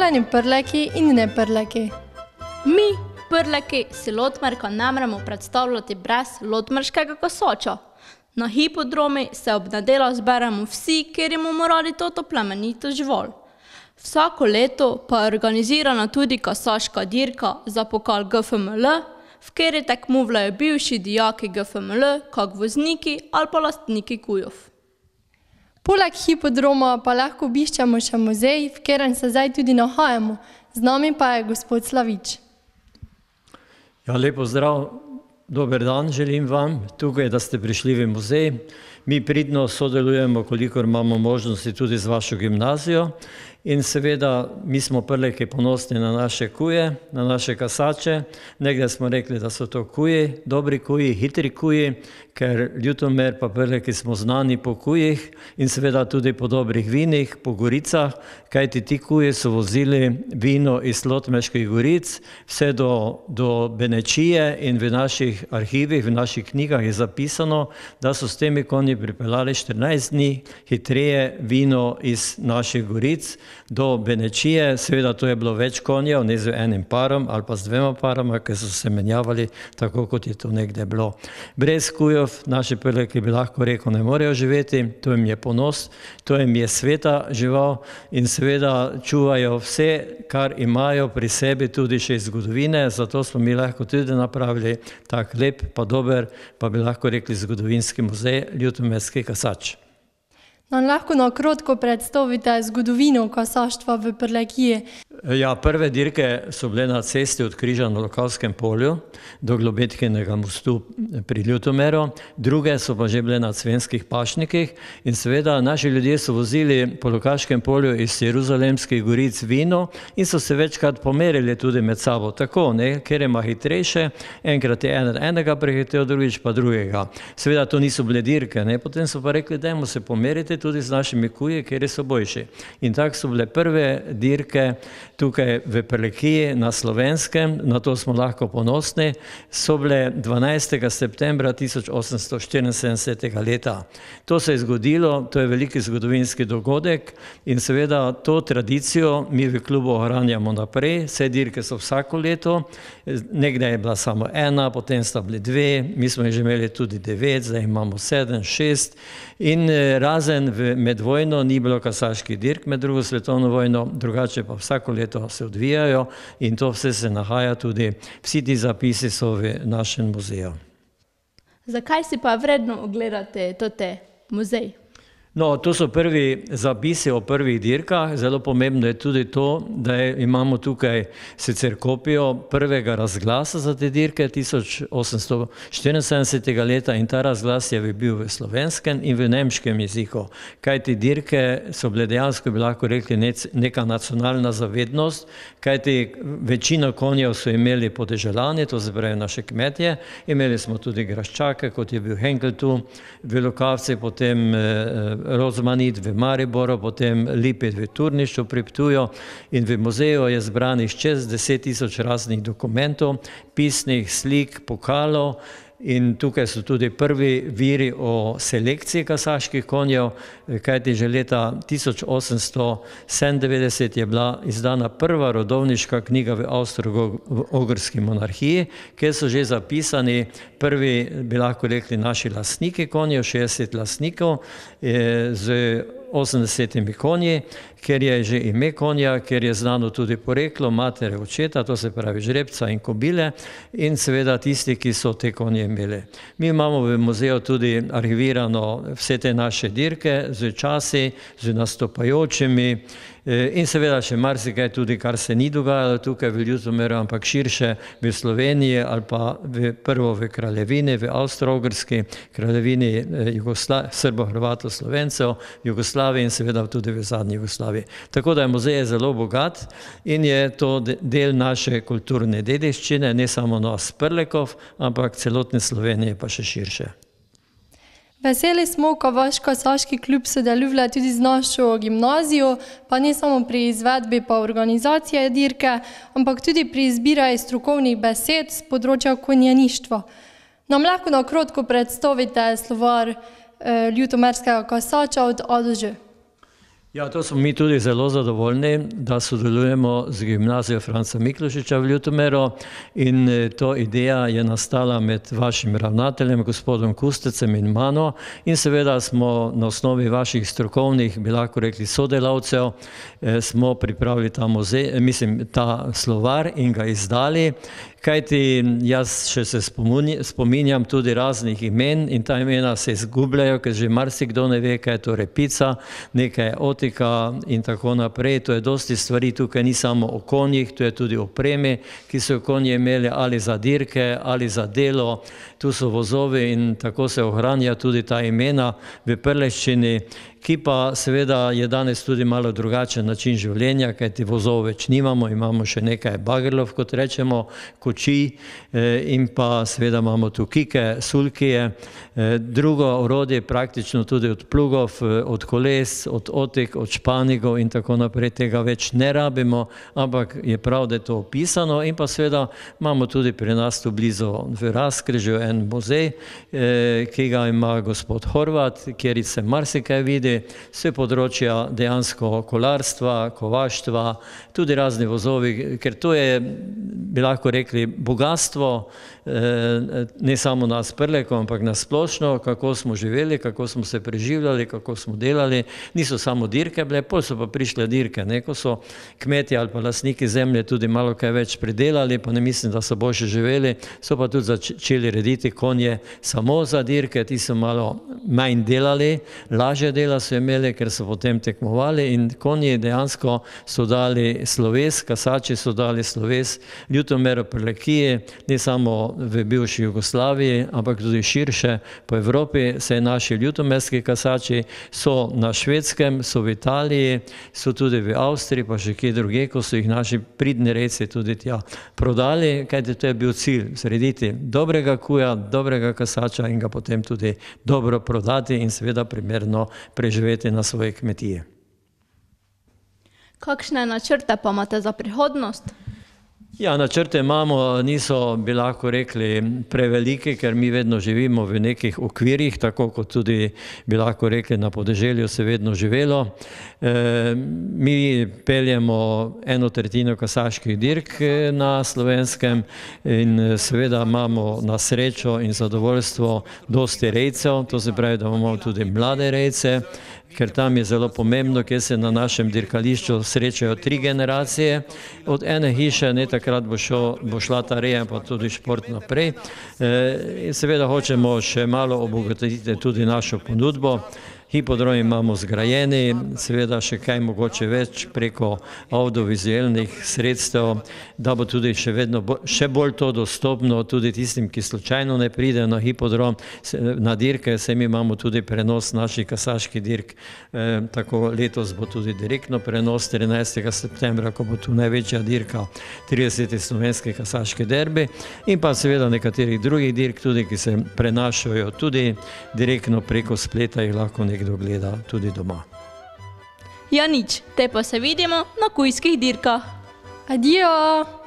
Slovenju prleki in ne prleki. Mi, prleki, si Lotmerka ne moremo predstavljati brez lotmerškega kasača. Na hipodromi se ob nedeljah zberemo vsi, ker imamo radi toto plemenito žival. Vsako leto pa je organizirana tudi kasaška dirka za pokal GFML, v kateri tekmujemo bivši dijaki GFML, kak vozniki ali pa lastniki kujev. Poleg hipodroma pa lahko obiščemo še muzej, v katerem se zdaj tudi nahajamo. Z nami pa je gospod Slavič. Ja, lepo zdrav, dober dan želim vam tukaj, da ste prišli v muzej. Mi pridno sodelujemo, kolikor imamo možnosti, tudi z vašo gimnazijo. In seveda, mi smo prleki ponosni na naše kuje, na naše kasače. Nekdaj smo rekli, da so to kuji, dobri kuji, hitri kuji, ker Ljutomer pa prleki smo znani po kujih in seveda tudi po dobrih vinih, po goricah, kajti ti kuji so vozili vino iz Lotmeških goric, vse do Benečije in v naših arhivih, v naših knjigah je zapisano, da so s temi konji pripeljali 14 dni hitreje vino iz naših goric do Benečije. Seveda to je bilo več konjev, ne z enim parom ali pa z dvema parama, ker so se menjavali tako, kot je to nekde bilo. Brez kujev naši prleki bi lahko rekel ne morejo živeti, to jim je ponos, to jim je sveta žival in seveda čuvajo vse, kar imajo pri sebi, tudi še iz zgodovine, zato smo mi lahko tudi napravili tak lep pa dober, pa bi lahko rekli zgodovinski muzej Ljutomerski kasač. Nam lahko na kratko predstavite zgodovino kasaštva v Prlekiji? Ja, prve dirke so bile na cesti od križa na Lokavskem polju do Globetkinega mostu pri Ljutomeru, druge so pa že bile na Cvenskih pašnikih in seveda naši ljudje so vozili po Lokaškem polju iz Jeruzalemskih goric vino in so se večkrat pomerili tudi med sabo, tako, ker ima hitrejše, enkrat je enega prehitel, drugič pa drugega. Seveda to niso bile dirke, potem so pa rekli, dajmo se pomeriti tudi z našimi kuje, ker so boljši. In tako so bile prve dirke tukaj v Prlekiji na Slovenskem, na to smo lahko ponosni, so bile 12. septembra 1874. leta. To se je zgodilo, to je veliki zgodovinski dogodek in seveda to tradicijo mi v klubu ohranjamo naprej, vse dirke so vsako leto, nekdaj je bila samo ena, potem sta bili dve, mi smo že imeli tudi 9, zdaj imamo 7, 6 in razen med vojno ni bilo kasaških dirk med drugo svetovno vojno, drugače pa vsako leto se odvijajo in to vse se nahaja tudi, vsi ti zapisi so v našem muzeju. Zakaj si pa vredno ogledati tote muzej? No, to so prvi zapisi o prvih dirkah, zelo pomembno je tudi to, da imamo tukaj sicer kopijo prvega razglasa za te dirke 1874. leta in ta razglas je bil v slovenskem in v nemškem jeziku. Kajti dirke so bile dejansko, bi lahko rekli, neka nacionalna zavednost, kajti večino konjev so imeli podeželani, to se pravi naše kmetje, imeli smo tudi graščake, kot je bil Henkel tu v Lokavci, potem Rozmanit v Mariboru, potem Lipet v Turnišču pri Ptuju in v muzeju je zbranih čez 10 000 raznih dokumentov, pisnih, slik, pokalov in tukaj so tudi prvi viri o selekciji kasaških konjev, kajti že leta 1897 je bila izdana prva rodovniška knjiga v Avstro-Ogrski monarhiji, kjer so že zapisani prvi, bi lahko rekli, naši lastniki konjev, 60 lastnikov z 80 konji, ker je že ime konja, ker je znano tudi poreklo matere, očeta, to se pravi žrebca in kobile in seveda tisti, ki so te konje imeli. Mi imamo v muzeju tudi arhivirano vse te naše dirke z časi, z nastopajočimi in seveda še marsikaj tudi, kar se ni dogajalo tukaj v Ljutomeru, ampak širše v Sloveniji ali pa prvo v kraljevini, v Avstro-Ogrski kraljevini Srbo-Hrvatov, Slovencev, Jugoslaviji in seveda tudi v zadnji Jugoslaviji. Tako da je muzej zelo bogat in je to del naše kulturne dediščine, ne samo nas Prlekov, ampak celotne Slovenije pa še širše. Veseli smo, ko vaš kasaški klub sodeluje tudi z našo gimnazijo, pa ne samo pri izvedbi pa organizacije dirke, ampak tudi pri izbiraji strokovnih besed z področja konjeništva. Nam lahko na kratko predstavite slovar ljutomerskega kasača od A do Ž? Ja, to smo mi tudi zelo zadovoljni, da sodelujemo z gimnazijo Franca Miklošiča v Ljutomeru in to ideja je nastala med vašim ravnateljem, gospodom Kustecem in mano in seveda smo na osnovi vaših strokovnih, bi lahko rekli, sodelavcev, smo pripravili ta slovar in ga izdali. Kajti jaz še se spominjam tudi raznih imen in ta imena se izgubljajo, ker že marsikdo ne ve, kaj je to repica, nekaj je otika in tako naprej. To je dosti stvari, tukaj ni samo o konjih, to je tudi o opremi, ki so konji imeli ali za dirke ali za delo. Tu so vozovi in tako se ohranja tudi ta imena v prleščini, ki pa seveda je danes tudi malo drugačen način življenja, kajti vozov več nimamo, imamo še nekaj bagrlov, kot rečemo, koči in pa seveda imamo tu kike, sulkije, drugo orodje praktično tudi od plugov, od koles, od otik, od španigov in tako naprej, tega več ne rabimo, ampak je prav, da je to opisano in pa seveda imamo tudi pri nas tu blizu v Razkrižju en muzej, ki ga ima gospod Horvat, kjer se marsikaj vidi, vse področja dejansko kolarstva, kovaštva, tudi razni vozovi, ker to je, bi lahko rekli, bogatstvo ne samo nas Prlekov, ampak na splošno, kako smo živeli, kako smo se preživljali, kako smo delali. Niso samo dirke bile, pol so pa prišle dirke, ko so kmetje ali pa lastniki zemlje tudi malo kaj več pridelali, pa ne mislim, da so boljše živeli, so pa tudi začeli rediti konje samo za dirke, ti so malo manj delali, lažje dela so imeli, ker so potem tekmovali in konji dejansko so dali sloves, kasači so dali sloves Ljutomeru, Prlekiji, ne samo v bivši Jugoslaviji, ampak tudi širše po Evropi, saj naši ljutomerski kasači so na Švedskem, so v Italiji, so tudi v Avstriji, pa še kje druge, ko so jih naši pridni rejci tudi tja prodali, kajti to je bil cilj, srediti dobrega kuja, dobrega kasača in ga potem tudi dobro prodati in seveda primerno preživeti na svoje kmetije. Kakšne načrte pa imate za prihodnost? Ja, načrte imamo, niso, bi lahko rekli, prevelike, ker mi vedno živimo v nekih okvirih, tako kot tudi, bi lahko rekli, na podeželju se vedno živelo. Mi peljemo 1/3 kasaških dirk na Slovenskem in seveda imamo na srečo in zadovoljstvo dosti rejcev, to se pravi, da imamo tudi mlade rejce, ker tam je zelo pomembno, kjer se na našem dirkališču srečajo 3 generacije. Od ene hiše, ne takrat bo šla ta reja, pa tudi šport naprej. Seveda hočemo še malo obogatiti tudi našo ponudbo. Hipodrom imamo zgrajeni, seveda še kaj mogoče več preko audiovizualnih sredstev, da bo tudi še bolj to dostopno tudi tistim, ki slučajno ne pridejo na hipodrom, na dirke, saj mi imamo tudi prenos naših kasaških dirk, tako letos bo tudi direktno prenos 13. septembra, ko bo tu največja dirka, 30. slovenski kasaški derbi in pa seveda nekaterih drugih dirk tudi, ki se prenašajo tudi direktno preko spleta, jih lahko nekdo gleda tudi doma. Ja nič, te pa se vidimo na kujskih dirkah. Adijo!